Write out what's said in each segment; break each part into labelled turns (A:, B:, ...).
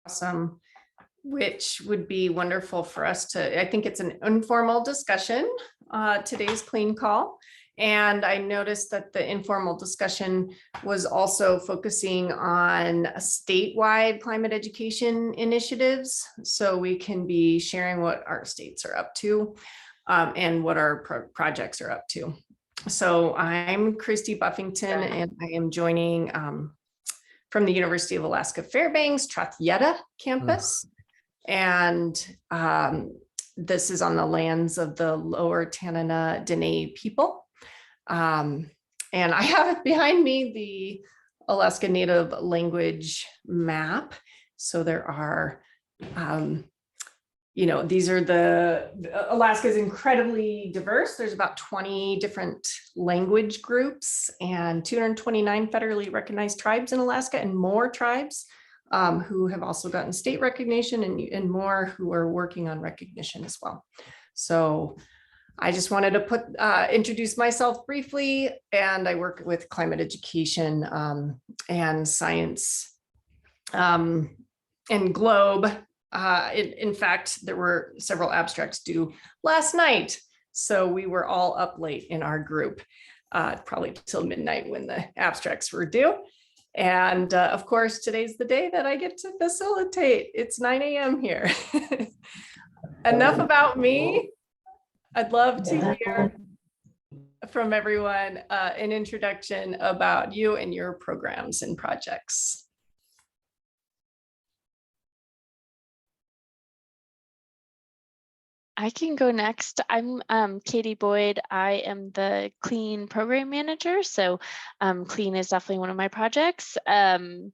A: Awesome, which would be wonderful for us to, I think it's an informal discussion, today's clean call. And I noticed that the informal discussion was also focusing on a statewide climate education initiatives. So we can be sharing what our states are up to and what our projects are up to. So I'm Christy Buffington, and I am joining from the University of Alaska Fairbanks Tratheta campus. And this is on the lands of the Lower Tanana Dene people. And I have behind me the Alaska Native language map. So there are, these are Alaska is incredibly diverse. There's about 20 different language groups and 229 federally recognized tribes in Alaska, and more tribes who have also gotten state recognition, and more who are working on recognition as well. So I just wanted to introduce myself briefly, and I work with climate education and science and GLOBE. In fact, there were several abstracts due last night, so we were all up late in our group, probably till midnight when the abstracts were due. And of course, today's the day that I get to facilitate. It's 9 a.m. here. Enough about me. I'd love to hear from everyone an introduction about you and your programs and projects.
B: I can go next. I'm Katie Boyd. I am the CLEAN program manager. So CLEAN is definitely one of my projects. And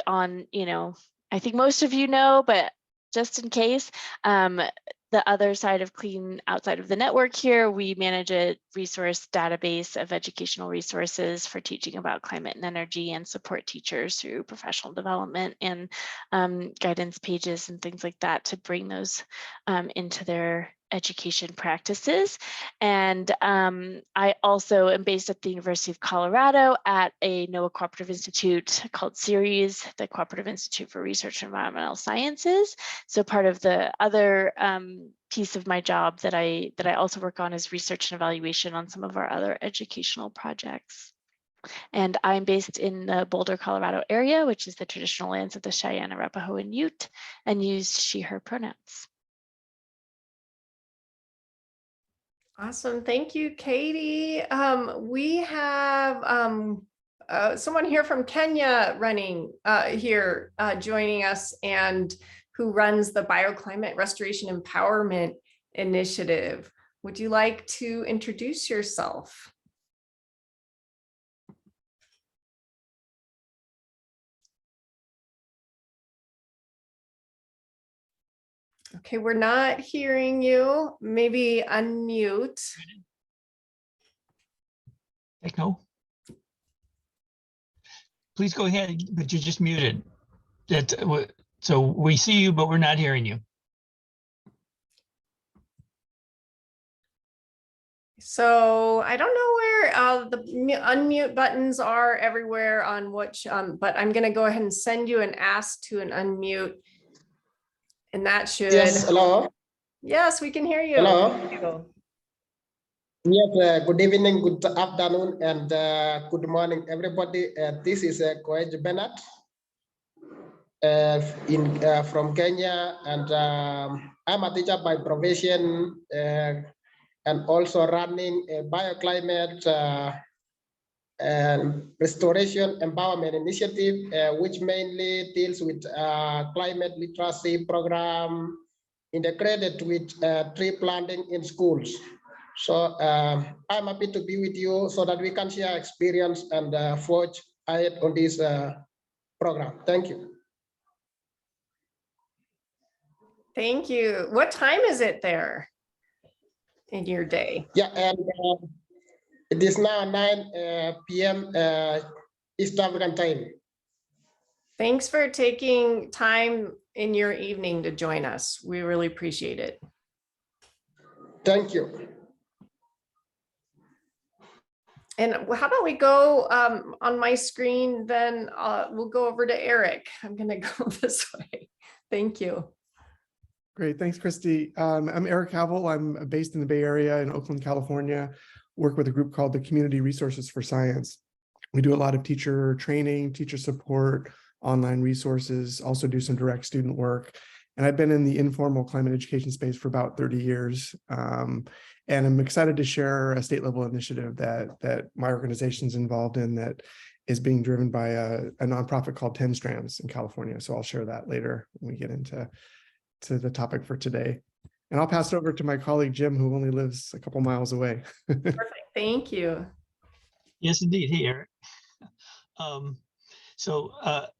B: on, I think most of you know, but just in case, the other side of CLEAN, outside of the network here, we manage a resource database of educational resources for teaching about climate and energy, and support teachers through professional development and guidance pages and things like that to bring those into their education practices. And I also am based at the University of Colorado at a NOAA Cooperative Institute called CERES, the Cooperative Institute for Research in Environmental Sciences. So part of the other piece of my job that I also work on is research and evaluation on some of our other educational projects. And I'm based in the Boulder, Colorado area, which is the traditional lands of the Cheyenne, Arapaho, and Ute, and use she, her pronouns.
A: Awesome. Thank you, Katie. We have someone here from Kenya joining us, and who runs the Bioclimate Restoration Empowerment Initiative. Would you like to introduce yourself? Okay, we're not hearing you. Maybe unmute.
C: Echo. Please go ahead, but you're just muted. So we see you, but we're not hearing you.
A: So I don't know where the unmute buttons are everywhere on which, but I'm going to go ahead and send you an ask to an unmute. And that should.
D: Yes, hello.
A: Yes, we can hear you.
D: Hello. Yes, good evening, good afternoon, and good morning, everybody. This is Koej Bennett from Kenya, and I'm a teacher by profession, and also running a bioclimate and restoration empowerment initiative, which mainly deals with climate literacy program integrated with tree planting in schools. So I'm happy to be with you so that we can share experience and forge ahead on this program. Thank you.
A: Thank you. What time is it there in your day?
D: Yeah, and it is now 9 p.m. East African time.
A: Thanks for taking time in your evening to join us. We really appreciate it.
D: Thank you.
A: And how about we go on my screen, then we'll go over to Eric. I'm going to go this way. Thank you.
E: Great, thanks, Christy. I'm Eric Havel. I'm based in the Bay Area in Oakland, California. Work with a group called the Community Resources for Science. We do a lot of teacher training, teacher support, online resources, also do some direct student work. And I've been in the informal climate education space for about 30 years. And I'm excited to share a state level initiative that my organization's involved in that is being driven by a nonprofit called 10 Strands in California. So I'll share that later when we get into the topic for today. And I'll pass it over to my colleague, Jim, who only lives a couple miles away.
A: Perfect. Thank you.
C: Yes, indeed. Hey, Eric.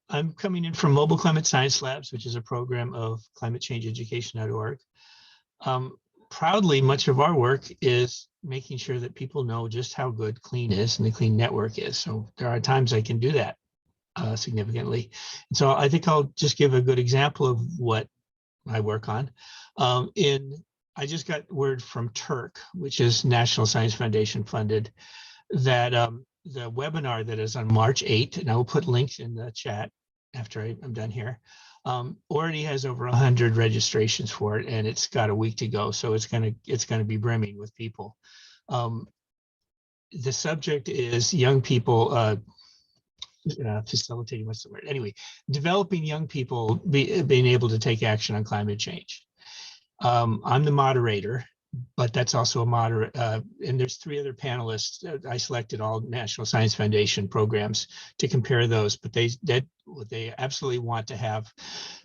C: I'm coming in from Mobile Climate Science Labs, which is a program of climatechangeeducation.org. Proudly, much of our work is making sure that people know just how good clean is and the clean network is. So there are times I can do that significantly. And so I think I'll just give a good example of what I work on. I just got word from Turk, which is National Science Foundation funded, that the webinar that is on March 8th, and I will put links in the chat after I'm done here, already has over 100 registrations for it, and it's got a week to go. So it's gonna be brimming with people. The subject is young people facilitating, what's the word? Anyway, developing young people being able to take action on climate change. I'm the moderator, but that's also a moderate, and there's 3 other panelists. I selected all National Science Foundation programs to compare those, but they absolutely want to have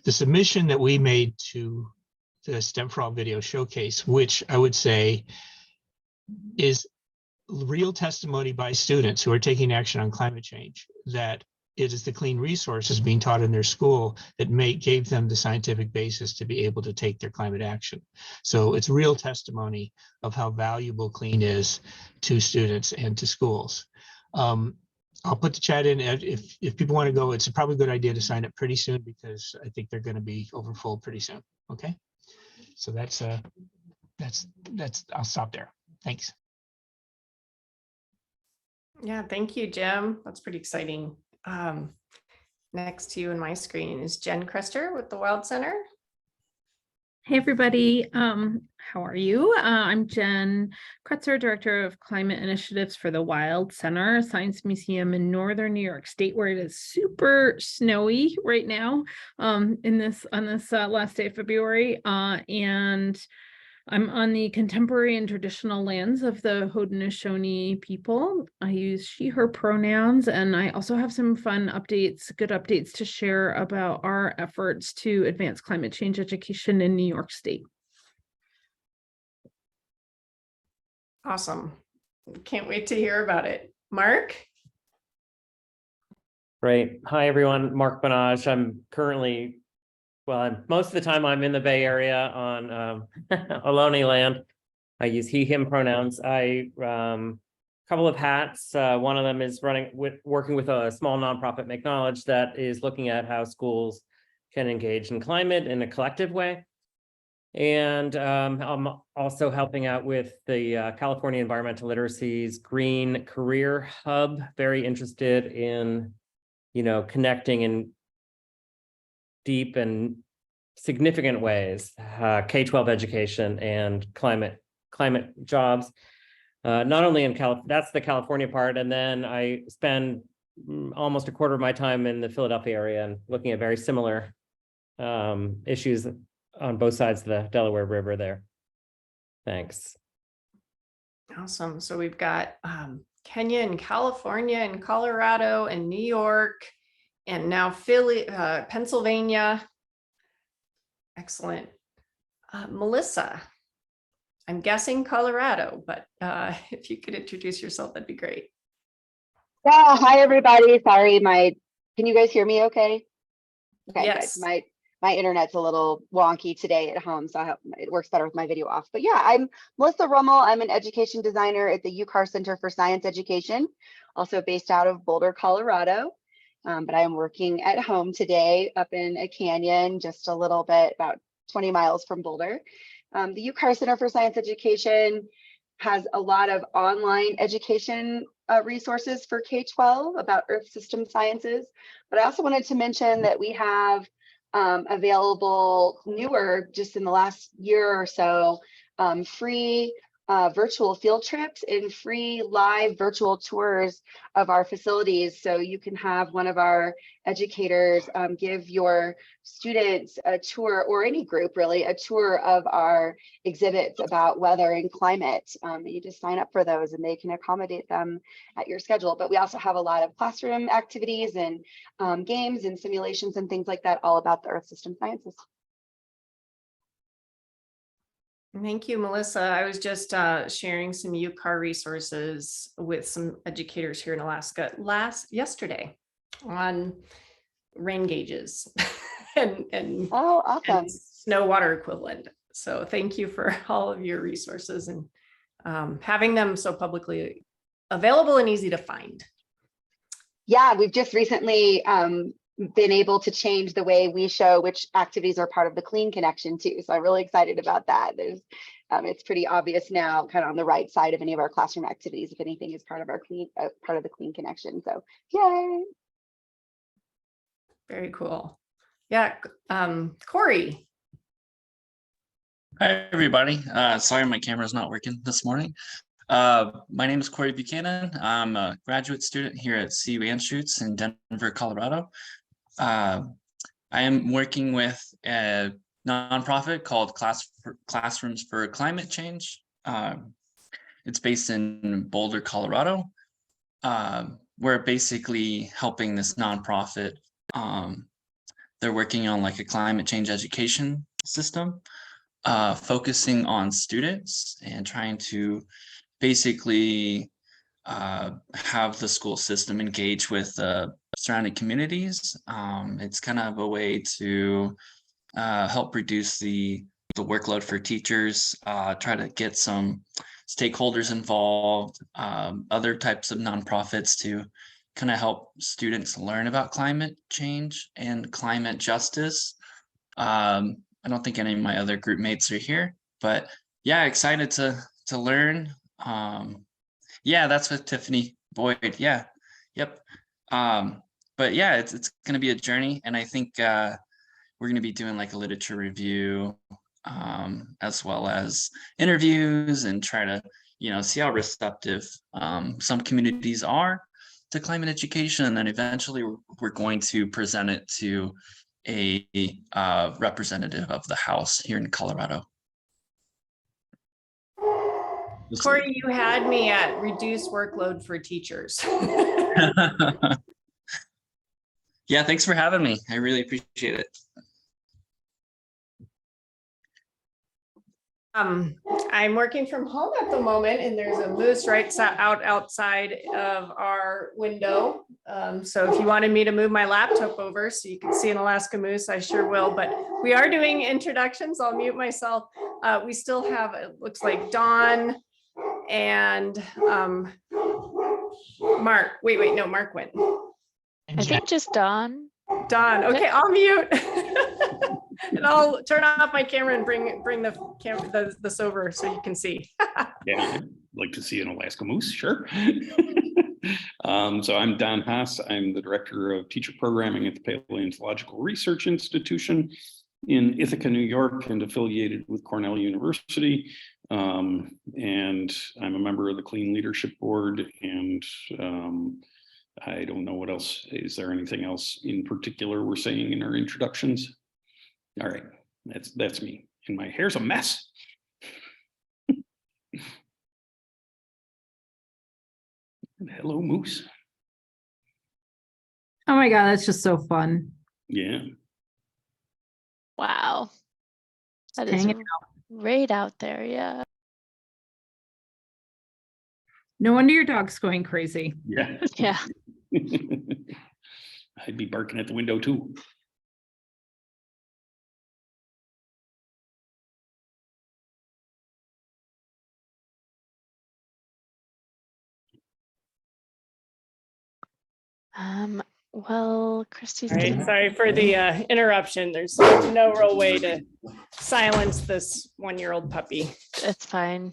C: the submission that we made to the STEM for All video showcase, which I would say is real testimony by students who are taking action on climate change, that it is the clean resources being taught in their school that gave them the scientific basis to be able to take their climate action. So it's real testimony of how valuable clean is to students and to schools. I'll put the chat in. If people want to go, it's probably a good idea to sign up pretty soon, because I think they're going to be overfull pretty soon. Okay, so that's I'll stop there. Thanks.
A: Yeah, thank you, Jim. That's pretty exciting. Next to you on my screen is Jen Crester with the Wild Center.
F: Hey everybody, how are you? I'm Jen Kretzer, Director of Climate Initiatives for the Wild Center, a science museum in northern New York State, where it is super snowy right now on this last day of February. And I'm on the contemporary and traditional lands of the Haudenosaunee people. I use she, her pronouns, and I also have some fun updates, good updates to share about our efforts to advance climate change education in New York State.
A: Awesome. Can't wait to hear about it. Mark?
G: Great. Hi, everyone. Mark Benaj. I'm currently, most of the time I'm in the Bay Area on Ohlone land. I use he, him pronouns. I couple of hats. One of them is working with a small nonprofit, Make Knowledge, that is looking at how schools can engage in climate in a collective way. And I'm also helping out with the California Environmental Literacy's Green Career Hub. Very interested in, connecting in deep and significant ways, K-12 education and climate jobs. Not only in that's the California part, and then I spend almost a quarter of my time in the Philadelphia area and looking at very similar issues on both sides of the Delaware River there. Thanks.
A: Awesome. So we've got Kenya and California and Colorado and New York and now Pennsylvania. Excellent. Melissa, I'm guessing Colorado, but if you could introduce yourself, that'd be great.
H: Yeah, hi everybody. Sorry, can you guys hear me okay? Okay,
A: yes.
H: Good. My internet's a little wonky today at home, so I hope it works better with my video off. But yeah, I'm Melissa Rummel. I'm an education designer at the UCAR Center for Science Education, also based out of Boulder, Colorado. But I am working at home today up in a canyon, just a little bit, about 20 miles from Boulder. The UCAR Center for Science Education has a lot of online education resources for K-12 about Earth system sciences. But I also wanted to mention that we have available newer, just in the last year or so, free virtual field trips and free live virtual tours of our facilities. So you can have one of our educators give your students a tour, or any group really, a tour of our exhibits about weather and climate. You just sign up for those and they can accommodate them at your schedule. But we also have a lot of classroom activities and games and simulations and things like that, all about the Earth system sciences.
A: Thank you, Melissa. I was just sharing some UCAR resources with some educators here in Alaska yesterday on rain gauges and
H: Oh, awesome.
A: and snow water equivalent. So thank you for all of your resources and having them so publicly available and easy to find.
H: Yeah, we've just recently been able to change the way we show which activities are part of the Clean Connection too. So I'm really excited about that. It's pretty obvious now, kind of on the right side of any of our classroom activities, if anything is part of our part of the Clean Connection. So yay.
A: Very cool. Yeah, Corey.
I: Hi, everybody. Sorry, my camera's not working this morning. My name is Corey Buchanan. I'm a graduate student here at CU Anschutz in Denver, Colorado. I am working with a nonprofit called Classrooms for Climate Change. It's based in Boulder, Colorado. We're basically helping this nonprofit. They're working on like a climate change education system, focusing on students and trying to basically have the school system engage with surrounding communities. It's kind of a way to help reduce the workload for teachers, try to get some stakeholders involved, other types of nonprofits to kind of help students learn about climate change and climate justice. I don't think any of my other group mates are here, but yeah, excited to learn. Yeah, that's with Tiffany Boyd. Yeah, yep. But yeah, it's going to be a journey, and I think we're going to be doing like a literature review, as well as interviews, and try to see how receptive some communities are to climate education, and then eventually we're going to present it to a representative of the House here in Colorado.
A: Corey, you had me at reduce workload for teachers.
I: Yeah, thanks for having me. I really appreciate it.
A: I'm working from home at the moment, and there's a moose right outside of our window. So if you wanted me to move my laptop over so you can see an Alaska moose, I sure will. But we are doing introductions. I'll mute myself. We still have, it looks like Dawn and Mark. Wait, no, Mark went.
B: I think just Dawn.
A: Dawn. Okay, I'll mute. And I'll turn off my camera and bring the camera this over so you can see.
J: Yeah, I'd like to see an Alaska moose, sure. So I'm Don Haas. I'm the director of teacher programming at the Paleontological Research Institution in Ithaca, New York, and affiliated with Cornell University. And I'm a member of the Clean Leadership Board, and I don't know what else. Is there anything else in particular we're saying in our introductions? All right, that's me, and my hair's a mess. Hello, moose.
F: Oh my God, that's just so fun.
J: Yeah.
B: Wow. That is
F: Hanging
B: right out there. Yeah.
F: No wonder your dog's going crazy.
J: Yeah.
B: Yeah.
J: I'd be barking at the window too.
B: Well, Christy's
A: All right,
B: gonna-
A: sorry for the interruption. There's no real way to silence this 1-year-old puppy.
B: It's fine.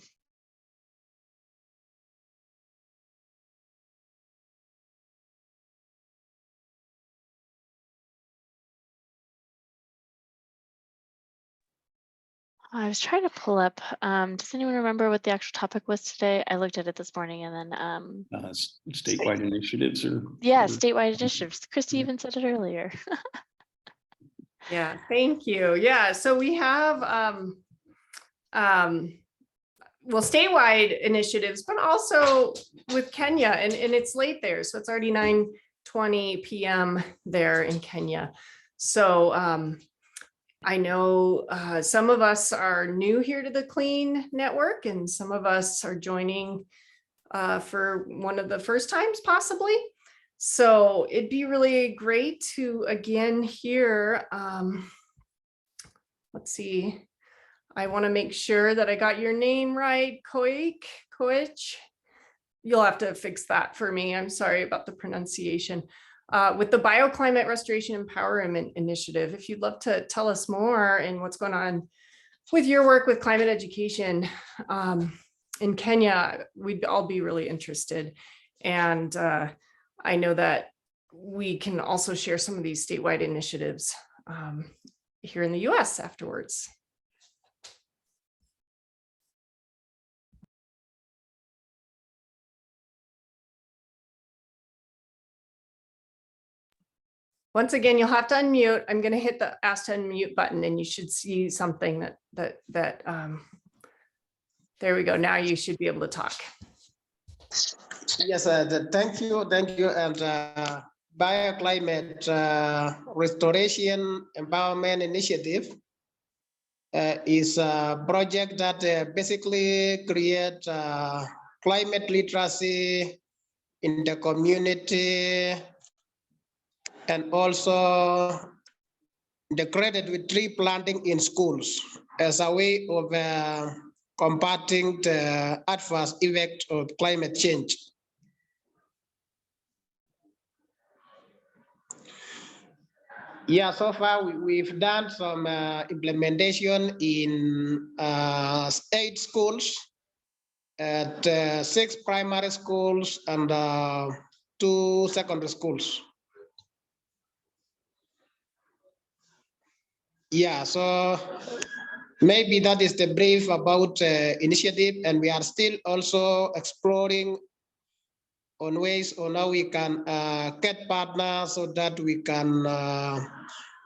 B: I was trying to pull up. Does anyone remember what the actual topic was today? I looked at it this morning and then
J: Statewide initiatives or.
B: yeah, statewide initiatives. Christy even said it earlier.
A: Yeah, thank you. Yeah, so we have well, statewide initiatives, but also with Kenya, and it's late there, so it's already 9:20 p.m. there in Kenya. So I know some of us are new here to the Clean Network, and some of us are joining for one of the first times possibly. So it'd be really great to again hear, let's see, I want to make sure that I got your name right, Koich. You'll have to fix that for me. I'm sorry about the pronunciation. With the Bioclimate Restoration Empowerment Initiative, if you'd love to tell us more and what's going on with your work with climate education in Kenya, we'd all be really interested. And I know that we can also share some of these statewide initiatives here in the US afterwards. Once again, you'll have to unmute. I'm going to hit the ask to unmute button and you should see something that there we go. Now you should be able to talk.
D: Yes, thank you. And Bioclimate Restoration Empowerment Initiative is a project that basically creates climate literacy in the community, and also integrated with tree planting in schools as a way of combating the adverse effect of climate change. Yeah, so far we've done some implementation in 8 schools, at 6 primary schools and 2 secondary schools. Yeah, so maybe that is the brief about initiative, and we are still also exploring on ways on how we can get partners so that we can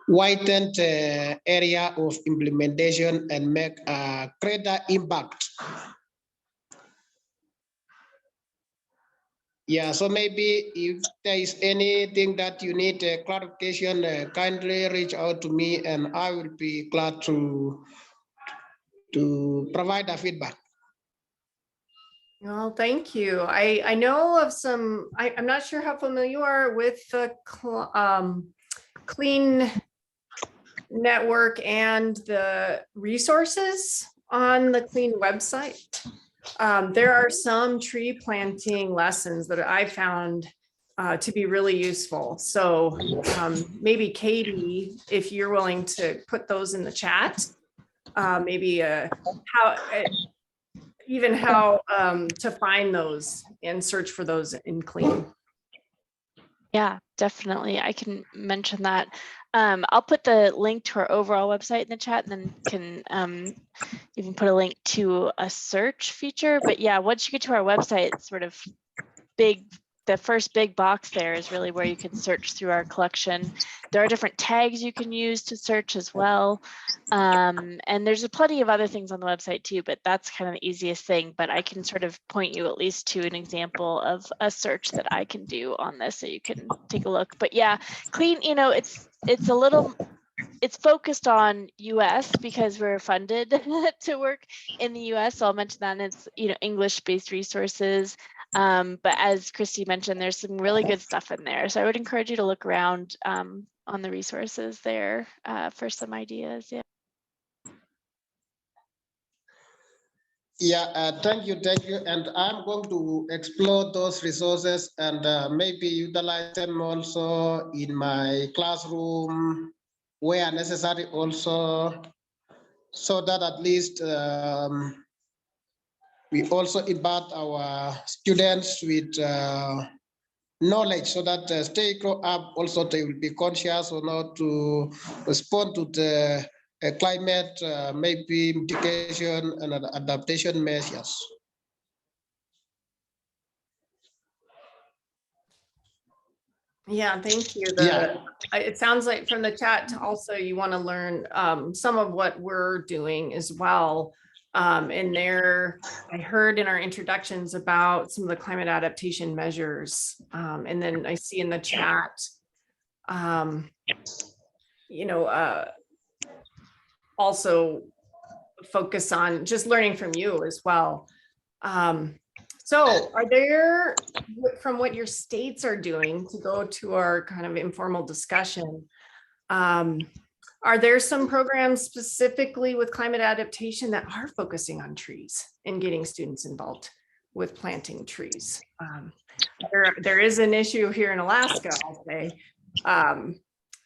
D: widen the area of implementation and make a greater impact. Yeah, so maybe if there is anything that you need clarification, kindly reach out to me and I will be glad to provide a feedback.
A: Well, thank you. I know of some, I'm not sure how familiar you are with the Clean Network and the resources on the Clean website. There are some tree planting lessons that I found to be really useful. So maybe Katie, if you're willing to put those in the chat, maybe how to find those and search for those in Clean.
B: Yeah, definitely. I can mention that. I'll put the link to our overall website in the chat, and then can even put a link to a search feature. But yeah, once you get to our website, it's sort of big. The first big box there is really where you can search through our collection. There are different tags you can use to search as well. And there's plenty of other things on the website too, but that's kind of the easiest thing. But I can sort of point you at least to an example of a search that I can do on this so you can take a look. But yeah, Clean, you know, it's focused on US because we're funded to work in the US. So I'll mention that it's, you know, English-based resources. But as Christy mentioned, there's some really good stuff in there. So I would encourage you to look around on the resources there for some ideas. Yeah.
D: Yeah, thank you. And I'm going to explore those resources and maybe utilize them also in my classroom where necessary also, so that at least we also impart our students with knowledge, so that as they grow up also they will be conscious or not to respond to the climate maybe mitigation and adaptation measures.
A: Yeah, thank you.
D: Yeah.
A: It sounds like from the chat to also you want to learn some of what we're doing as well. And there, I heard in our introductions about some of the climate adaptation measures. And then I see in the chat, also focus on just learning from you as well. So are there, from what your states are doing, to go to our kind of informal discussion, are there some programs specifically with climate adaptation that are focusing on trees and getting students involved with planting trees? There is an issue here in Alaska, I'll say,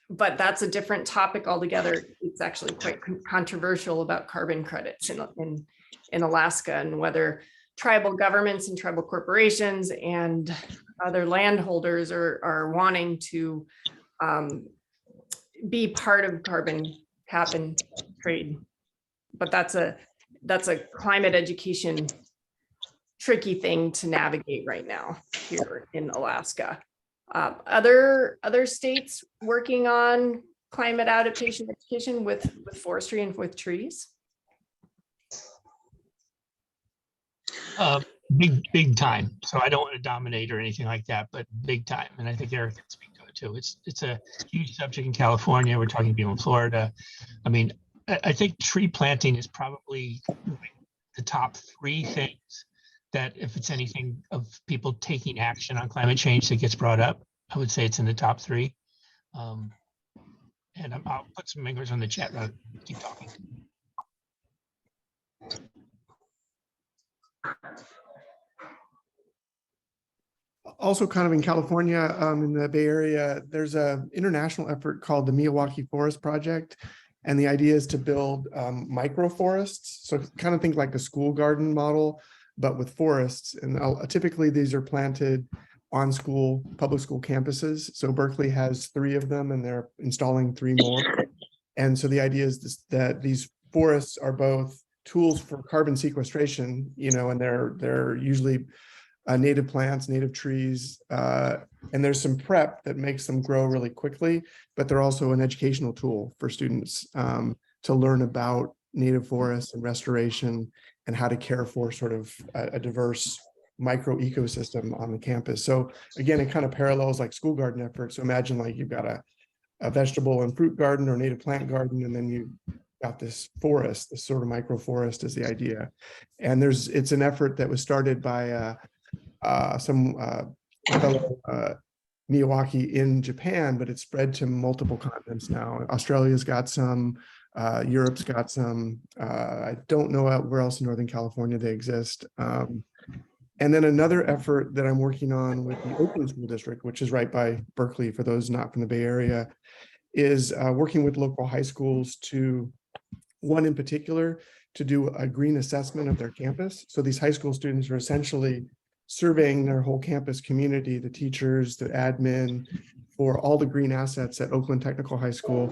A: but that's a different topic altogether. It's actually quite controversial about carbon credits in Alaska and whether tribal governments and tribal corporations and other landholders are wanting to be part of carbon cap and trade. But that's a climate education tricky thing to navigate right now here in Alaska. Other states working on climate adaptation education with forestry and with trees?
C: Big time. So I don't want to dominate or anything like that, but big time. And I think Eric can speak to it too. It's a huge subject in California. We're talking people in Florida. I mean, I think tree planting is probably the top 3 things that, if it's anything of people taking action on climate change that gets brought up, I would say it's in the top 3. And I'll put some fingers on the chat. I'll keep talking.
E: Also kind of in California, in the Bay Area, there's an international effort called the Miyawaki Forest Project. And the idea is to build microforests. So kind of think like a school garden model, but with forests. And typically these are planted on public school campuses. So Berkeley has 3 of them and they're installing 3 more. And so the idea is that these forests are both tools for carbon sequestration, and they're usually native plants, native trees, and there's some prep that makes them grow really quickly, but they're also an educational tool for students to learn about native forests and restoration and how to care for sort of a diverse micro ecosystem on the campus. So again, it kind of parallels like school garden efforts. So imagine like you've got a vegetable and fruit garden or native plant garden, and then you got this forest, this sort of micro forest is the idea. And it's an effort that was started by some fellow Miyawaki in Japan, but it's spread to multiple continents now. Australia's got some, Europe's got some. I don't know where else in Northern California they exist. And then another effort that I'm working on with the Oakland School District, which is right by Berkeley, for those not from the Bay Area, is working with local high schools one in particular, to do a green assessment of their campus. So these high school students are essentially surveying their whole campus community, the teachers, the admin, for all the green assets at Oakland Technical High School,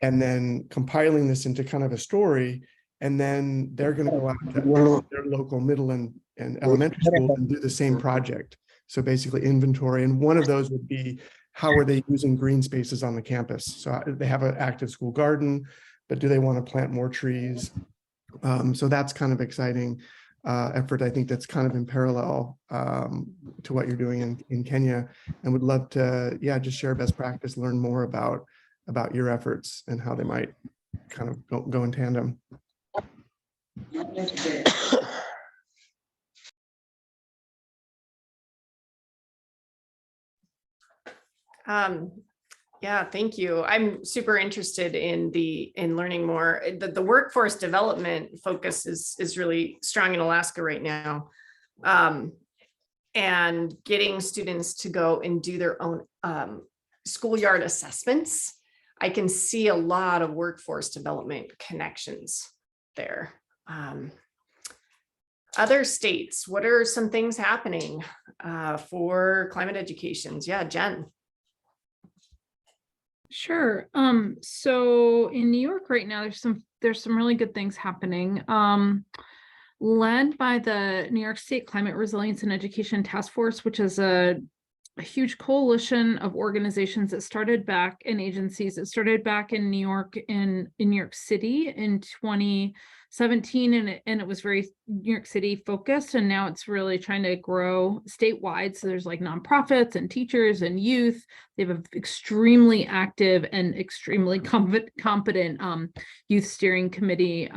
E: and then compiling this into kind of a story. And then they're going to go out to their local middle and elementary school and do the same project. So basically inventory. And one of those would be, how are they using green spaces on the campus? So they have an active school garden, but do they want to plant more trees? So that's kind of exciting effort. I think that's kind of in parallel to what you're doing in Kenya, and would love to, just share best practice, learn more about your efforts and how they might kind of go in tandem.
A: Yeah, thank you. I'm super interested in learning more. The workforce development focus is really strong in Alaska right now. And getting students to go and do their own schoolyard assessments. I can see a lot of workforce development connections there. Other states, what are some things happening for climate educations? Yeah, Jen.
F: Sure. So in New York right now, there's some really good things happening. Led by the New York State Climate Resilience and Education Task Force, which is a huge coalition of organizations that started back in agencies that started back in New York, in New York City in 2017, and it was very New York City focused, and now it's really trying to grow statewide. So there's like nonprofits and teachers and youth. They have an extremely active and extremely competent youth steering committee.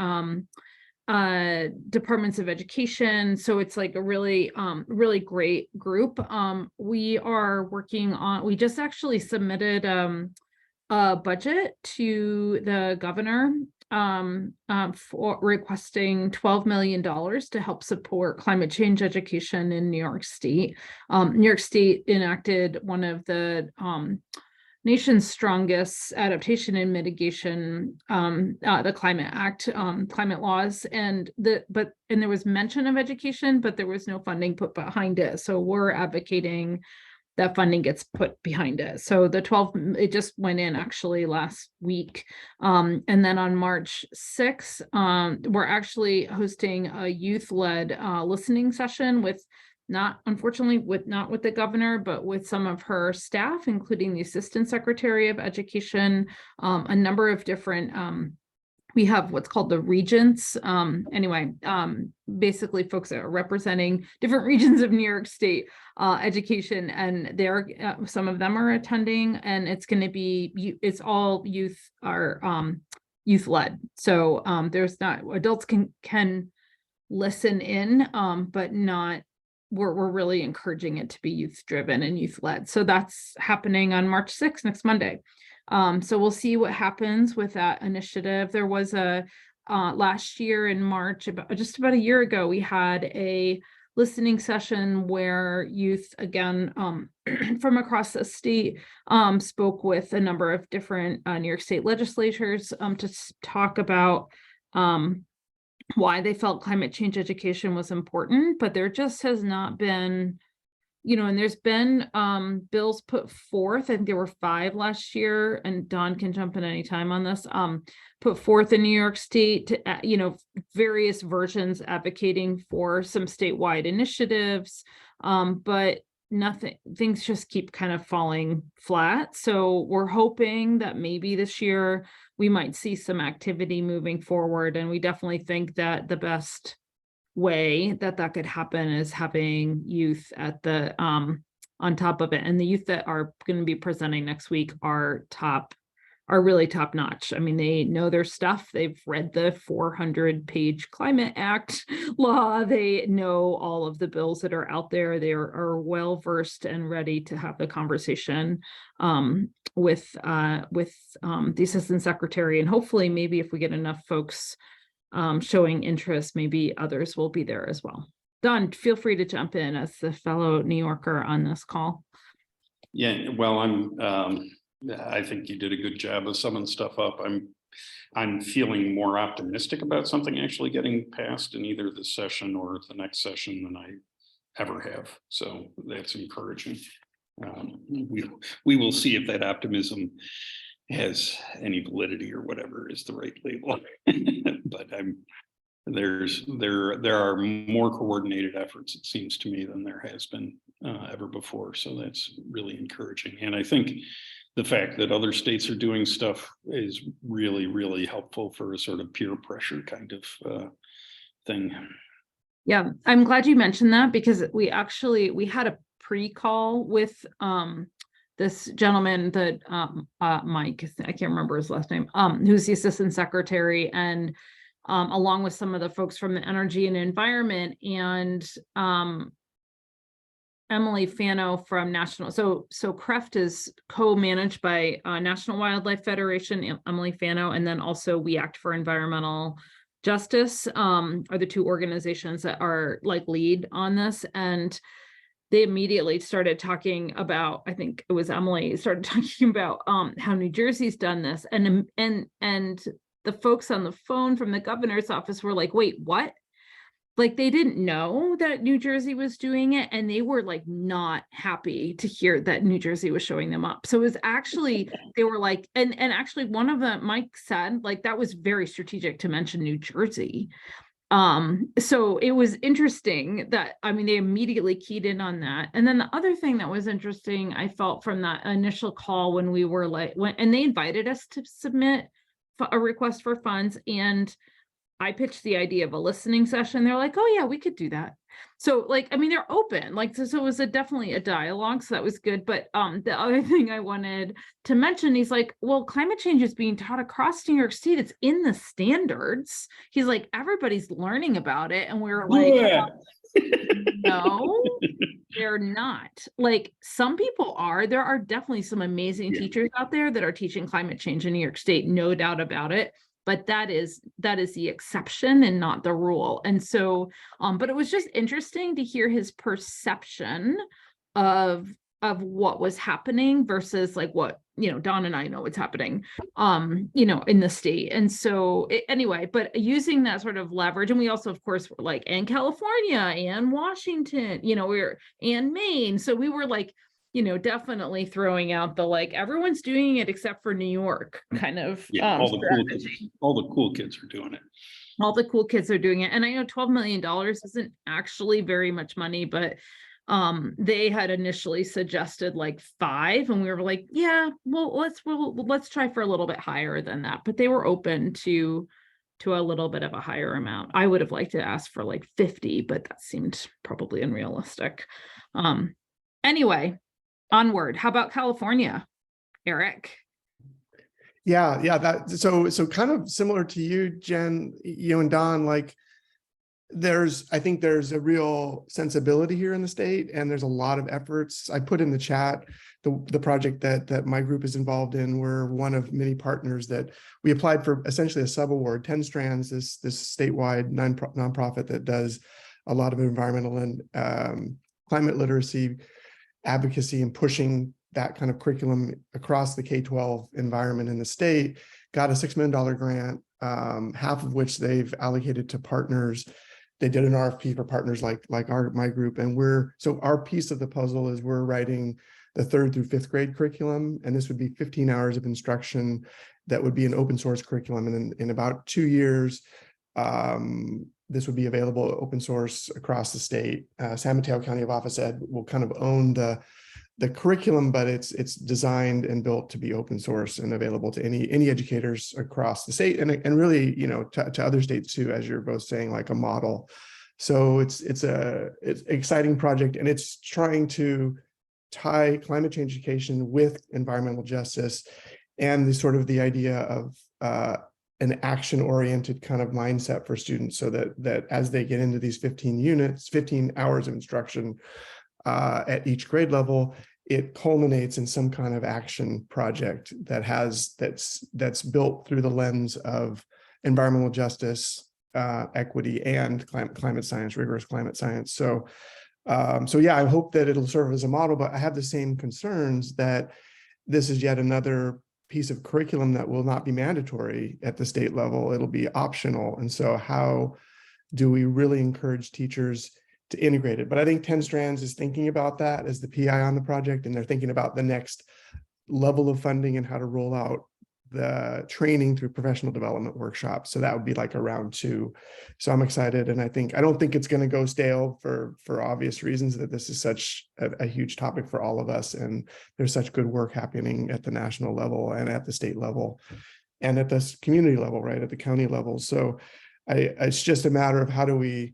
F: Departments of education. So it's like a really, really great group. We are working on, we just actually submitted a budget to the governor for requesting $12 million to help support climate change education in New York State. New York State enacted one of the nation's strongest adaptation and mitigation, the Climate Act, climate laws, and there was mention of education, but there was no funding put behind it. So we're advocating that funding gets put behind it. So the 12, it just went in actually last week. And then on March 6th, we're actually hosting a youth-led listening session with not with the governor, but with some of her staff, including the Assistant Secretary of Education, a number of different, we have what's called the regents. Basically folks that are representing different regions of New York State education, and some of them are attending, and it's going to be, it's all youth are youth led. So there's not, adults can listen in, but not, we're really encouraging it to be youth driven and youth led. So that's happening on March 6th, next Monday. So we'll see what happens with that initiative. There was a last year in March, just about a year ago, we had a listening session where youth, again, from across the state, spoke with a number of different New York State legislators to talk about why they felt climate change education was important, but there just has not been, and there's been bills put forth. I think there were 5 last year, and Dawn can jump in anytime on this, put forth in New York State to, various versions advocating for some statewide initiatives, but things just keep kind of falling flat. So we're hoping that maybe this year we might see some activity moving forward. And we definitely think that the best way that could happen is having youth at the on top of it. And the youth that are going to be presenting next week are really top notch. I mean, they know their stuff. They've read the 400-page Climate Act law. They know all of the bills that are out there. They are well versed and ready to have the conversation with the Assistant Secretary. And hopefully, maybe if we get enough folks showing interest, maybe others will be there as well. Don, feel free to jump in as the fellow New Yorker on this call.
J: Yeah, well, I think you did a good job of summing stuff up. I'm feeling more optimistic about something actually getting passed in either this session or the next session than I ever have. So that's encouraging. We will see if that optimism has any validity or whatever is the right label. But there are more coordinated efforts, it seems to me, than there has been ever before. So that's really encouraging. And I think the fact that other states are doing stuff is really, really helpful for a sort of peer pressure kind of thing.
F: Yeah, I'm glad you mentioned that, because we had a pre-call with this gentleman that Mike, I can't remember his last name, who's the Assistant Secretary, and along with some of the folks from the Energy and Environment, and Emily Fano from National. So CREFT is co-managed by National Wildlife Federation, Emily Fano, and then also We Act for Environmental Justice are the 2 organizations that are like lead on this. And they immediately started talking about, I think it was Emily, started talking about how New Jersey's done this. And the folks on the phone from the governor's office were like, wait, what? like they didn't know that New Jersey was doing it, and they were like not happy to hear that New Jersey was showing them up. So it was actually, they were like, and actually one of them, Mike said, like that was very strategic to mention New Jersey. So it was interesting that, I mean, they immediately keyed in on that. And then the other thing that was interesting, I felt from that initial call when we were like, and they invited us to submit a request for funds, and I pitched the idea of a listening session. They're like, oh yeah, we could do that. So like, I mean, they're open, like, so it was definitely a dialogue. So that was good. But the other thing I wanted to mention, he's like, well, climate change is being taught across New York State. It's in the standards. He's like, everybody's learning about it. And we were like,
J: Yeah.
F: no, they're not. Like, some people are. There are definitely some amazing
J: Yeah.
F: teachers out there that are teaching climate change in New York State, no doubt about it. But that is the exception and not the rule. And so, but it was just interesting to hear his perception of what was happening versus like what, you know, Don and I know what's happening, you know, in the state. And so anyway, but using that sort of leverage, and we also, of course, were like, and California and Washington, you know, and Maine. So we were like, you know, definitely throwing out the, like, everyone's doing it except for New York kind of
J: Yeah, all the
F: strategy.
J: cool kids are doing it.
F: All the cool kids are doing it. And I know $12 million isn't actually very much money, but they had initially suggested like 5, and we were like, yeah, well, let's try for a little bit higher than that. But they were open to a little bit of a higher amount. I would have liked to ask for like 50, but that seemed probably unrealistic. Anyway, onward. How about California, Eric?
E: Yeah, that so kind of similar to you, Jen, you and Don, like I think there's a real sensibility here in the state, and there's a lot of efforts. I put in the chat the project that my group is involved in. We're one of many partners that we applied for, essentially a sub-award. 10 Strands, this statewide nonprofit that does a lot of environmental and climate literacy advocacy and pushing that kind of curriculum across the K-12 environment in the state, got a $6 million grant, half of which they've allocated to partners. They did an RFP for partners like my group. And so our piece of the puzzle is we're writing the 3rd through 5th grade curriculum. And this would be 15 hours of instruction that would be an open source curriculum. And then in about 2 years, this would be available open source across the state. San Mateo County of Office Ed will kind of own the curriculum, but it's designed and built to be open source and available to any educators across the state, and really, you know, to other states too, as you're both saying, like a model. So it's an exciting project, and it's trying to tie climate change education with environmental justice and the idea of an action-oriented kind of mindset for students, so that as they get into these 15 hours of instruction at each grade level, it culminates in some kind of action project that's built through the lens of environmental justice, equity, and climate science, rigorous climate science. So yeah, I hope that it'll serve as a model, but I have the same concerns that this is yet another piece of curriculum that will not be mandatory at the state level. It'll be optional. And so how do we really encourage teachers to integrate it? But I think 10 Strands is thinking about that as the PI on the project, and they're thinking about the next level of funding and how to roll out the training through professional development workshops. So that would be like a round 2. So I'm excited, and I don't think it's going to go stale for obvious reasons, that this is such a huge topic for all of us, and there's such good work happening at the national level and at the state level and at the community level, right, at the county level. So it's just a matter of how do we,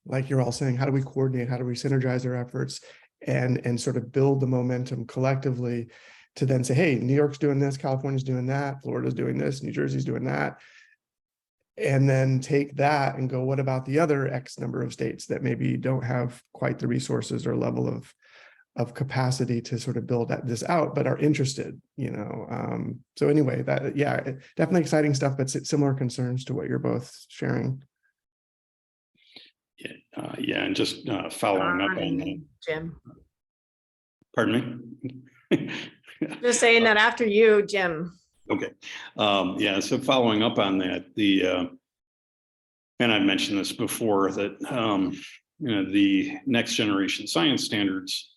E: like you're all saying, how do we coordinate, how do we synergize our efforts and sort of build the momentum collectively to then say, hey, New York's doing this, California's doing that, Florida's doing this, New Jersey's doing that. And then take that and go, what about the other X number of states that maybe don't have quite the resources or level of capacity to sort of build this out, but are interested, you know? So anyway, definitely exciting stuff, but similar concerns to what you're both sharing.
J: Yeah, and just following up on that.
A: Jim.
J: Pardon me?
A: Just saying that after you, Jim.
J: Okay. Yeah, so following up on that, and I've mentioned this before, that the next generation science standards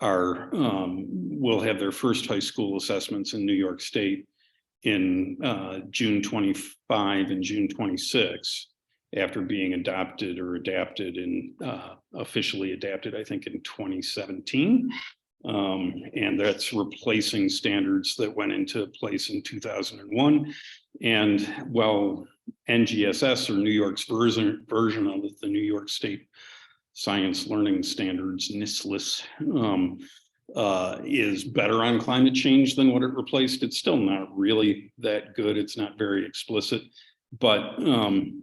J: will have their first high school assessments in New York State in June 25 and June 26, after being adopted or adapted and officially adapted, I think, in 2017. And that's replacing standards that went into place in 2001. And while NGSS, or New York's version of the New York State Science Learning Standards, NISLS, is better on climate change than what it replaced, it's still not really that good. It's not very explicit. But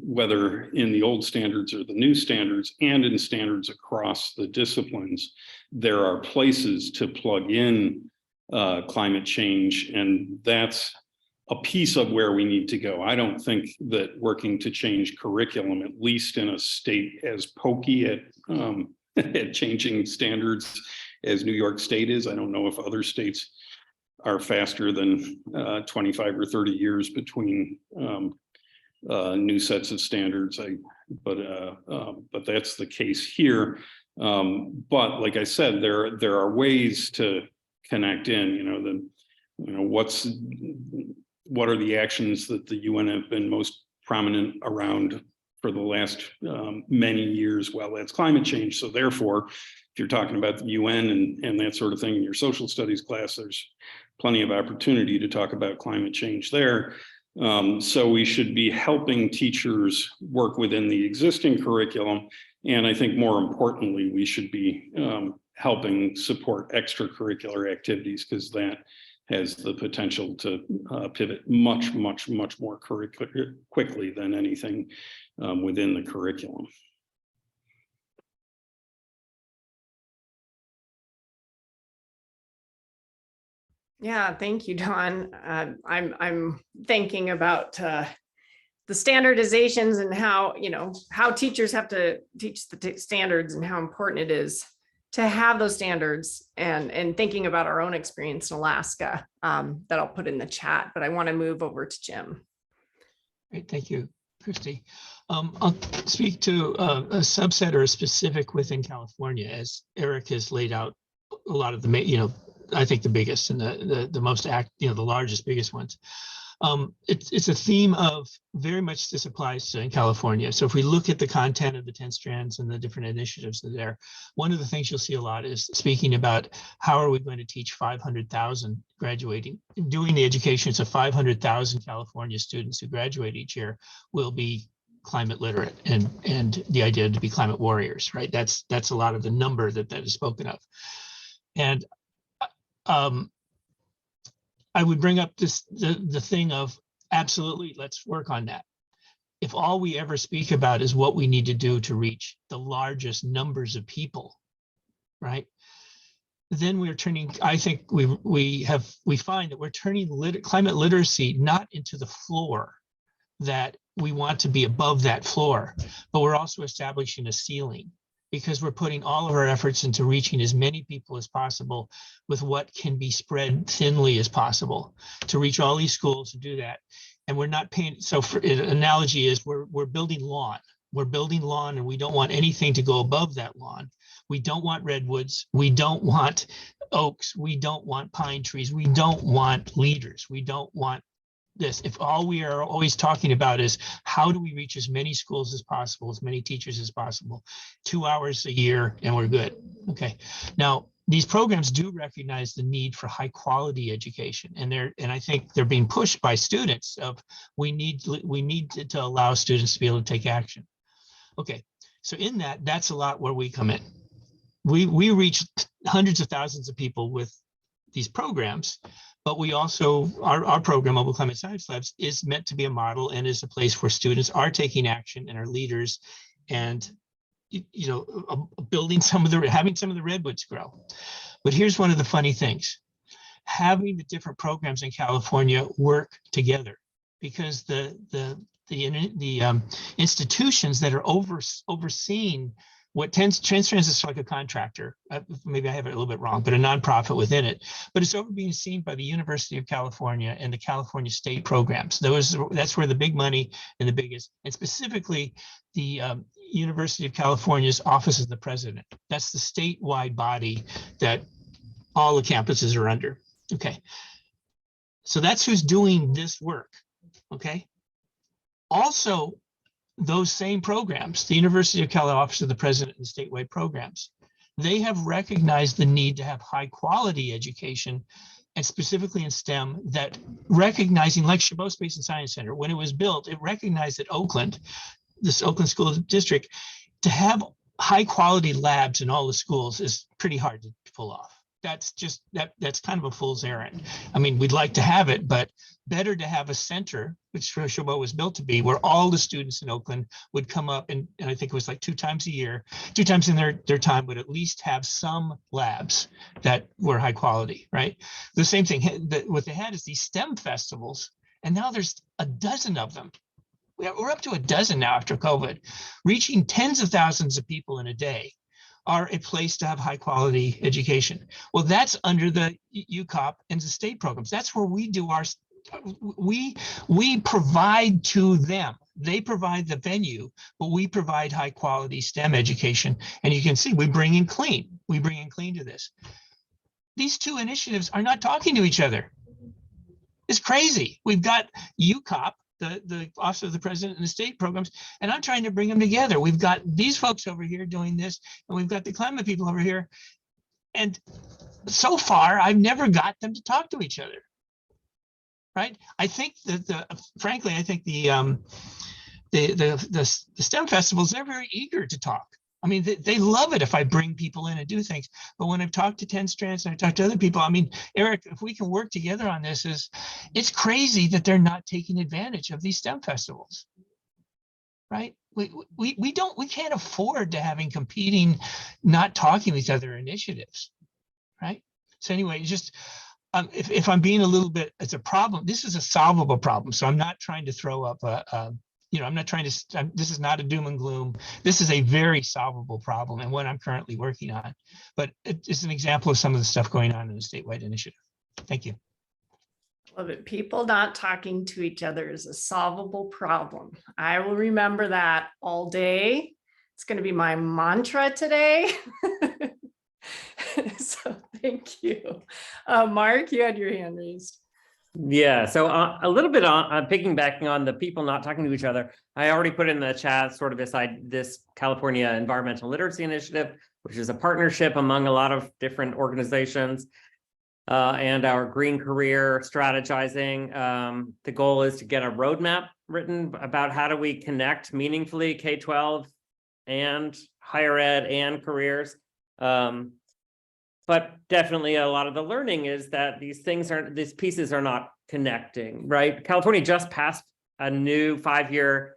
J: whether in the old standards or the new standards, and in standards across the disciplines, there are places to plug in climate change, and that's a piece of where we need to go. I don't think that working to change curriculum, at least in a state as pokey at at changing standards as New York State is. I don't know if other states are faster than 25 or 30 years between new sets of standards. But that's the case here. But like I said, there are ways to connect in. What are the actions that the UN have been most prominent around for the last many years? Well, that's climate change. So therefore, if you're talking about the UN and that sort of thing in your social studies class, there's plenty of opportunity to talk about climate change there. So we should be helping teachers work within the existing curriculum. And I think more importantly, we should be helping support extracurricular activities, because that has the potential to pivot much more quickly than anything within the curriculum.
A: Yeah, thank you, Don. I'm thinking about the standardizations and how teachers have to teach the standards, and how important it is to have those standards, and thinking about our own experience in Alaska, that I'll put in the chat, but I want to move over to Jim.
C: Great, thank you, Christy. I'll speak to a subset or a specific within California, as Eric has laid out a lot of the, I think the biggest and the most the largest, biggest ones. It's a theme of very much this applies to in California. So if we look at the content of the 10 strands and the different initiatives that are there, one of the things you'll see a lot is speaking about how are we going to teach 500,000 graduating, doing the education so 500,000 California students who graduate each year will be climate literate, and the idea to be climate warriors, right? That's a lot of the number that is spoken of. And I would bring up the thing of absolutely, let's work on that. If all we ever speak about is what we need to do to reach the largest numbers of people, right? Then we're turning, I think we find that we're turning climate literacy not into the floor, that we want to be above that floor, but we're also establishing a ceiling, because we're putting all of our efforts into reaching as many people as possible with what can be spread thinly as possible to reach all these schools to do that. And we're not paying, so for an analogy is we're building lawn. We're building lawn, and we don't want anything to go above that lawn. We don't want redwoods. We don't want oaks. We don't want pine trees. We don't want leaders. We don't want this. If all we are always talking about is how do we reach as many schools as possible, as many teachers as possible, 2 hours a year, and we're good. Okay. Now, these programs do recognize the need for high quality education, and I think they're being pushed by students of we need to allow students to be able to take action. Okay. So in that's a lot where we come in. We reach hundreds of thousands of people with these programs, but we also, our program, Mobile Climate Science Labs, is meant to be a model and is a place where students are taking action and are leaders, and building having some of the redwoods grow. But here's one of the funny things: having the different programs in California work together, because the institutions that are overseeing what Transtrans is like a contractor. Maybe I have it a little bit wrong, but a nonprofit within it. But it's over being seen by the University of California and the California state programs. That's where the big money and the biggest, and specifically the University of California's Office of the President. That's the statewide body that all the campuses are under. Okay. So that's who's doing this work. Okay. Also, those same programs, the University of California Office of the President and statewide programs, they have recognized the need to have high quality education, and specifically in STEM, that recognizing, like Chabot Space and Science Center, when it was built, it recognized that Oakland, this Oakland School District, to have high quality labs in all the schools is pretty hard to pull off. That's just, that's kind of a fool's errand. I mean, we'd like to have it, but better to have a center, which Chabot was built to be, where all the students in Oakland would come up, and I think it was like 2 times a year, 2 times in their time, would at least have some labs that were high quality, right? The same thing, what they had is these STEM festivals, and now there's a dozen of them. We're up to a dozen now after COVID, reaching tens of thousands of people in a day, are a place to have high quality education. Well, that's under the UCOP and the state programs. That's where we do our, we provide to them. They provide the venue, but we provide high quality STEM education. And you can see we bring in clean. We bring in clean to this. These two initiatives are not talking to each other. It's crazy. We've got UCOP, the Office of the President and the state programs, and I'm trying to bring them together. We've got these folks over here doing this, and we've got the climate people over here. And so far, I've never got them to talk to each other, right? I think that frankly, I think the STEM festivals, they're very eager to talk. I mean, they love it if I bring people in and do things. But when I've talked to Transtrans and I talked to other people, I mean, Eric, if we can work together on this, it's crazy that they're not taking advantage of these STEM festivals, right? We can't afford to having competing, not talking with each other initiatives, right? So anyway, just if I'm being a little bit, it's a problem. This is a solvable problem. So I'm not trying to throw up I'm not trying to, this is not a doom and gloom. This is a very solvable problem and what I'm currently working on. But it's an example of some of the stuff going on in the statewide initiative. Thank you.
A: Love it. People not talking to each other is a solvable problem. I will remember that all day. It's going to be my mantra today. So thank you. Mark, you had your hand raised.
G: Yeah, so a little bit on piggybacking on the people not talking to each other. I already put in the chat sort of this California Environmental Literacy Initiative, which is a partnership among a lot of different organizations, and our green career strategizing. The goal is to get a roadmap written about how do we connect meaningfully K-12 and higher ed and careers. But definitely a lot of the learning is that these pieces are not connecting, right? California just passed a new 5-year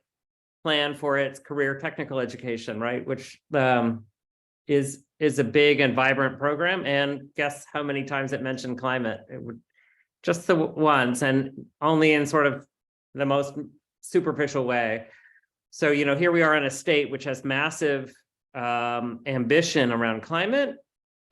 G: plan for its career technical education, right? Which is a big and vibrant program. And guess how many times it mentioned climate? It would just the once, and only in sort of the most superficial way. So, here we are in a state which has massive ambition around climate,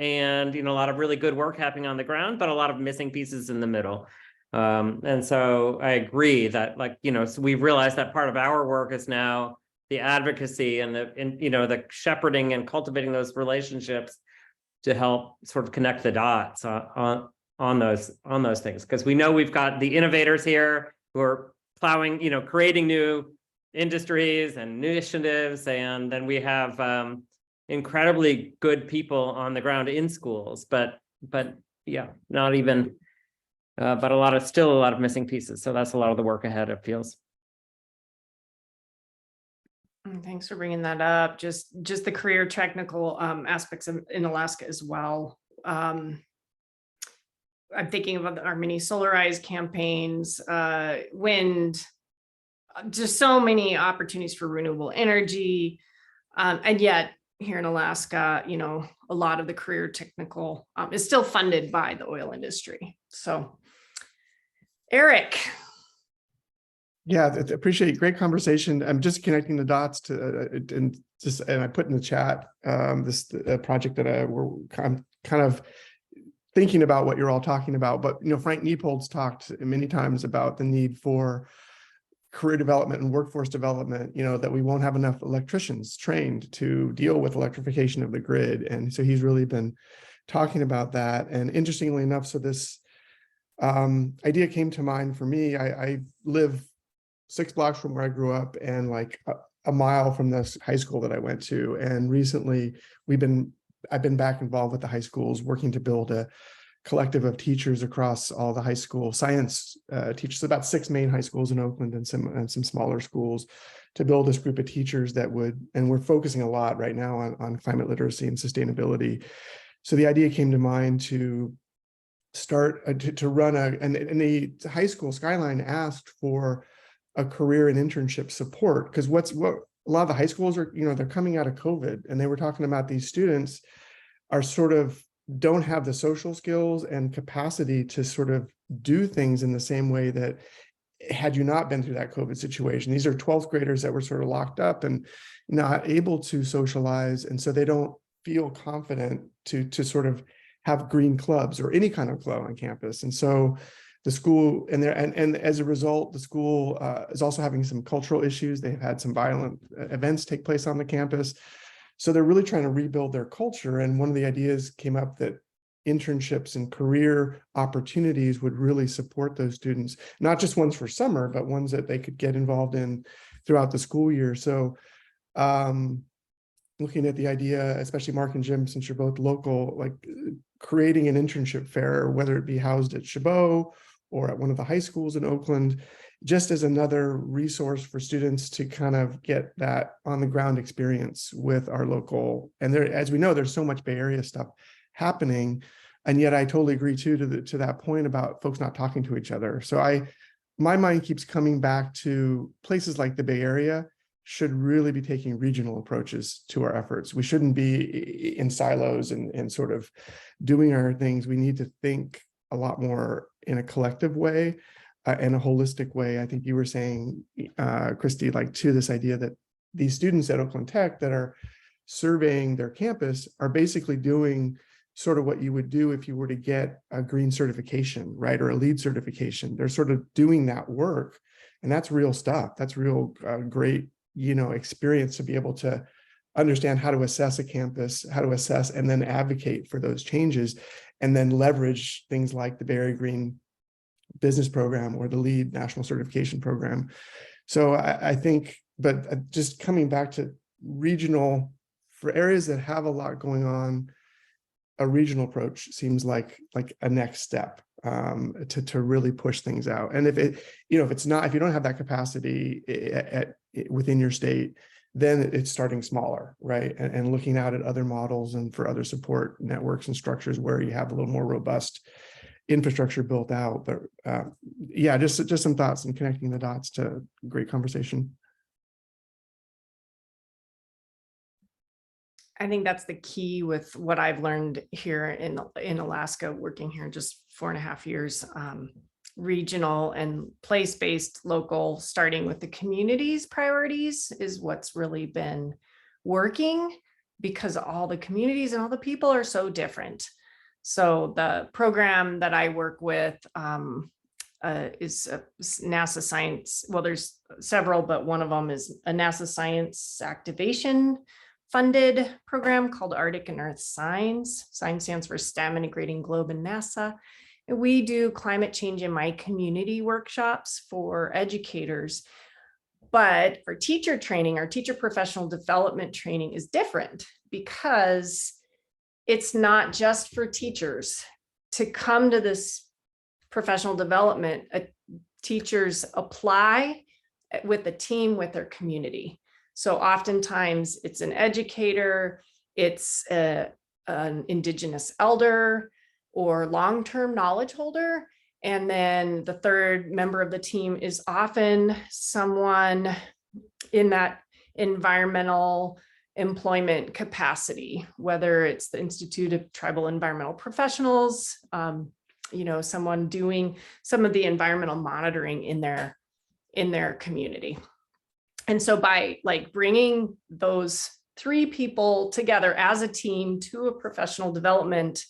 G: and a lot of really good work happening on the ground, but a lot of missing pieces in the middle. And so I agree that, so we've realized that part of our work is now the advocacy and the shepherding and cultivating those relationships to help sort of connect the dots on those things. Because we know we've got the innovators here who are plowing, creating new industries and new initiatives, and then we have incredibly good people on the ground in schools, but yeah, not even, but still a lot of missing pieces. So that's a lot of the work ahead, it feels.
A: Thanks for bringing that up. Just the career technical aspects in Alaska as well. I'm thinking about our mini Solarize campaigns, wind, just so many opportunities for renewable energy, and yet here in Alaska, a lot of the career technical is still funded by the oil industry. So, Eric.
E: Yeah, appreciate great conversation. I'm just connecting the dots to and I put in the chat this project that I'm kind of thinking about what you're all talking about. But Frank Niepold's talked many times about the need for career development and workforce development. That we won't have enough electricians trained to deal with electrification of the grid, and so he's really been talking about that. And interestingly enough, so this idea came to mind for me. I live 6 blocks from where I grew up and like a mile from this high school that I went to. And recently I've been back involved with the high schools, working to build a collective of teachers across all the high school science teachers, about 6 main high schools in Oakland and some smaller schools, to build this group of teachers that would, and we're focusing a lot right now on climate literacy and sustainability. So the idea came to mind to start to run and the high school Skyline asked for a career and internship support, because what a lot of the high schools are, they're coming out of COVID, and they were talking about these students are sort of don't have the social skills and capacity to sort of do things in the same way that had you not been through that COVID situation. These are 12th graders that were sort of locked up and not able to socialize, and so they don't feel confident to sort of have green clubs or any kind of club on campus. And so the school and as a result, the school is also having some cultural issues. They've had some violent events take place on the campus. So they're really trying to rebuild their culture. And one of the ideas came up that internships and career opportunities would really support those students, not just ones for summer, but ones that they could get involved in throughout the school year. So looking at the idea, especially Mark and Jim, since you're both local, like creating an internship fair, whether it be housed at Chabot or at one of the high schools in Oakland, just as another resource for students to kind of get that on the ground experience with our local. And there, as we know, there's so much Bay Area stuff happening. And yet I totally agree too to that point about folks not talking to each other. So my mind keeps coming back to places like the Bay Area should really be taking regional approaches to our efforts. We shouldn't be in silos and sort of doing our things. We need to think a lot more in a collective way and a holistic way. I think you were saying, Christy, like to this idea that these students at Oakland Tech that are surveying their campus are basically doing sort of what you would do if you were to get a green certification, right? Or a LEED certification. They're sort of doing that work, and that's real stuff. That's real great, experience to be able to understand how to assess a campus, how to assess and then advocate for those changes, and then leverage things like the Bay Area Green Business Program or the LEED National Certification Program. So I think, but just coming back to regional, for areas that have a lot going on, a regional approach seems like a next step to really push things out. And if you don't have that capacity within your state, then it's starting smaller, right? And looking out at other models and for other support networks and structures where you have a little more robust infrastructure built out. But yeah, just some thoughts and connecting the dots to great conversation.
A: I think that's the key with what I've learned here in Alaska, working here just 4.5 years. Regional and place-based local, starting with the community's priorities is what's really been working, because all the communities and all the people are so different. So the program that I work with is a NASA science. Well, there's several, but one of them is a NASA science activation funded program called Arctic and Earth Science. Science stands for STEM, Integrating Globe and NASA. And we do climate change in my community workshops for educators. But for teacher training, our teacher professional development training is different, because it's not just for teachers to come to this professional development. Teachers apply with a team with their community. So oftentimes it's an educator, it's an Indigenous elder or long-term knowledge holder. And then the third member of the team is often someone in that environmental employment capacity, whether it's the Institute of Tribal Environmental Professionals, someone doing some of the environmental monitoring in in their community. And so by like bringing those 3 people together as a team to a professional development,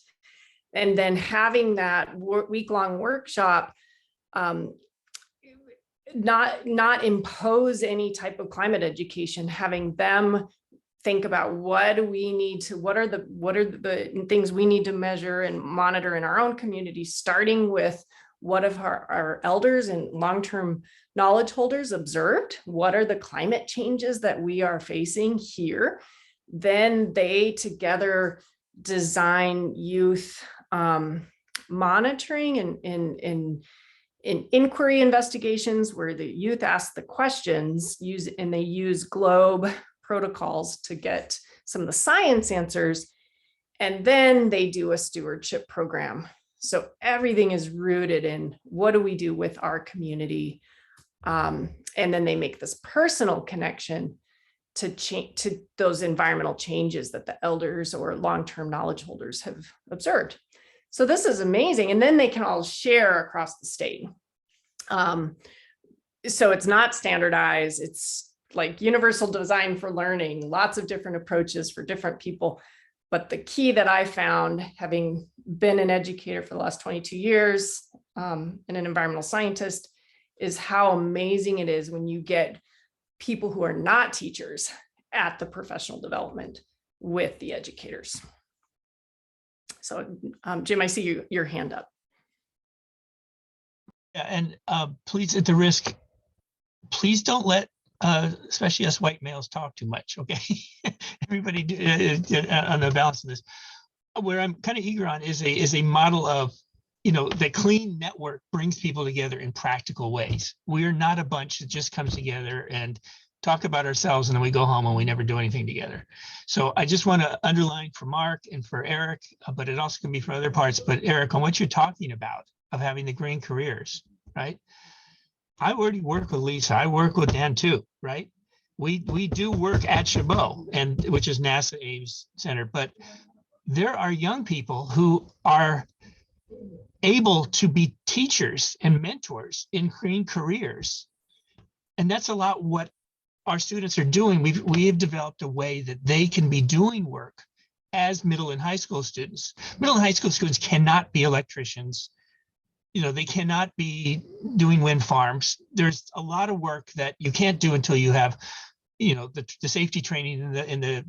A: and then having that week-long workshop, not impose any type of climate education, having them think about what are the things we need to measure and monitor in our own community, starting with what have our elders and long-term knowledge holders observed? What are the climate changes that we are facing here? Then they together design youth monitoring and inquiry investigations where the youth ask the questions, and they use GLOBE protocols to get some of the science answers. And then they do a stewardship program. So everything is rooted in what do we do with our community? And then they make this personal connection to change to those environmental changes that the elders or long-term knowledge holders have observed. So this is amazing. And then they can all share across the state. So it's not standardized. It's like universal design for learning, lots of different approaches for different people. But the key that I found, having been an educator for the last 22 years and an environmental scientist, is how amazing it is when you get people who are not teachers at the professional development with the educators. So Jim, I see your hand up.
C: Yeah, and please, at the risk, please don't let especially us white males talk too much, okay? Everybody on the balance of this. Where I'm kind of eager on is a model of, the clean network brings people together in practical ways. We're not a bunch that just comes together and talk about ourselves and then we go home and we never do anything together. So I just want to underline for Mark and for Eric, but it also can be for other parts. But Eric, on what you're talking about of having the green careers, right? I already work with Lisa. I work with Dan too, right? We do work at Chabot, which is NASA Ames Center, but there are young people who are able to be teachers and mentors in green careers. And that's a lot what our students are doing. We have developed a way that they can be doing work as middle and high school students. Middle and high school students cannot be electricians. They cannot be doing wind farms. There's a lot of work that you can't do until you have, the safety training and the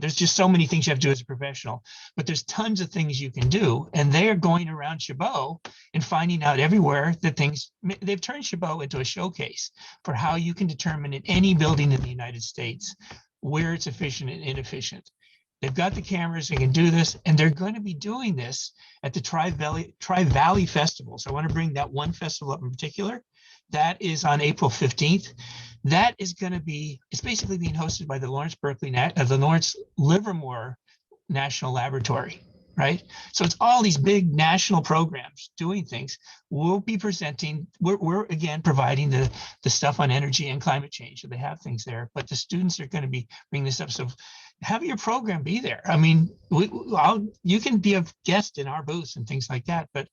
C: there's just so many things you have to do as a professional, but there's tons of things you can do. And they are going around Chabot and finding out everywhere that they've turned Chabot into a showcase for how you can determine in any building in the United States where it's efficient and inefficient. They've got the cameras, they can do this, and they're going to be doing this at the Tri-Valley Festival. So I want to bring that one festival up in particular. That is on April 15th. That is going to be, it's basically being hosted by the Lawrence Livermore National Laboratory, right? So it's all these big national programs doing things. We'll be presenting, we're again providing the stuff on energy and climate change. So they have things there, but the students are going to be bringing this up. So have your program be there. I mean, you can be a guest in our booths and things like that, but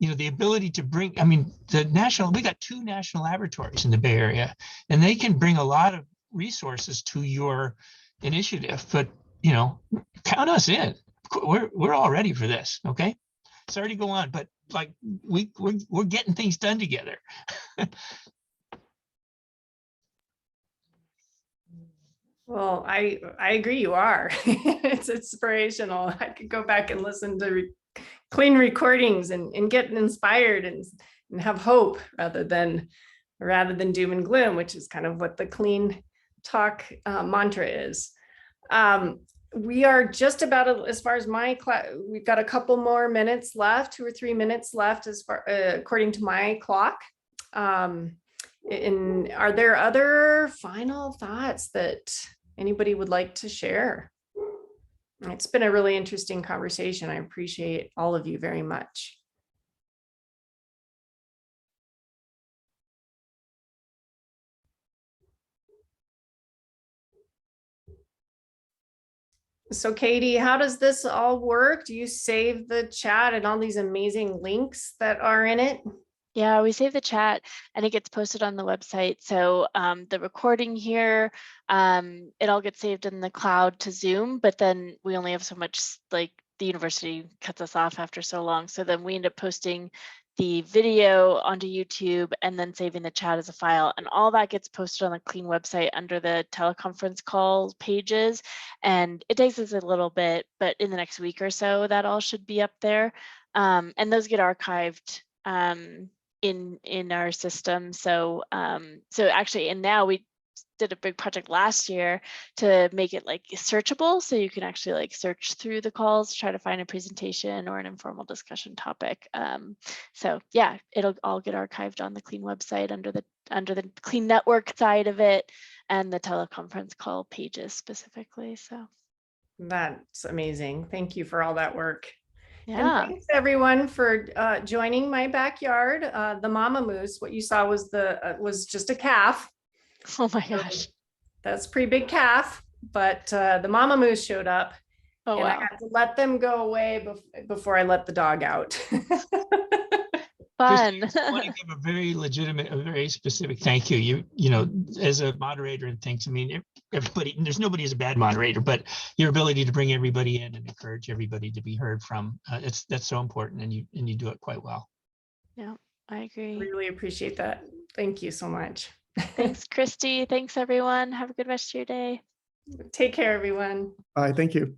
C: the ability to bring, we got 2 national laboratories in the Bay Area, and they can bring a lot of resources to your initiative, but, count us in. We're all ready for this. Okay. Sorry to go on, but like we're getting things done together.
A: Well, I agree, you are. It's inspirational. I could go back and listen to clean recordings and get inspired and have hope rather than doom and gloom, which is kind of what the clean talk mantra is. We are just about as far as my class. We've got a couple more minutes left, 2 or 3 minutes left as far according to my clock. And are there other final thoughts that anybody would like to share? It's been a really interesting conversation. I appreciate all of you very much. So Katie, how does this all work? Do you save the chat and all these amazing links that are in it?
B: Yeah, we save the chat and it gets posted on the website. So the recording here, it all gets saved in the cloud to Zoom, but then we only have so much, like the university cuts us off after so long. So then we end up posting the video onto YouTube and then saving the chat as a file. And all that gets posted on the Clean website under the teleconference call pages. And it takes us a little bit, but in the next week or so, that all should be up there. And those get archived in our system. So so actually, and now we did a big project last year to make it like searchable, so you can actually like search through the calls, try to find a presentation or an informal discussion topic. So yeah, it'll all get archived on the Clean website under the Clean network side of it and the teleconference call pages specifically. So
A: That's amazing. Thank you for all that work. And
B: yeah.
A: thanks everyone for joining my backyard. The mama moose, what you saw was just a calf.
B: Oh my gosh.
A: That's a pretty big calf, but the mama moose showed up.
B: Oh
A: and I
B: wow.
A: had to let them go away before I let the dog out.
B: Fun.
C: I want to give a very legitimate, a very specific thank you. You know, as a moderator and things, I mean, everybody, there's nobody as a bad moderator, but your ability to bring everybody in and encourage everybody to be heard from, that's so important, and you do it quite well.
B: Yeah, I agree.
A: Really appreciate that. Thank you so much.
B: Thanks, Christy. Thanks, everyone. Have a good rest of your day.
A: Take care, everyone.
E: Bye, thank you.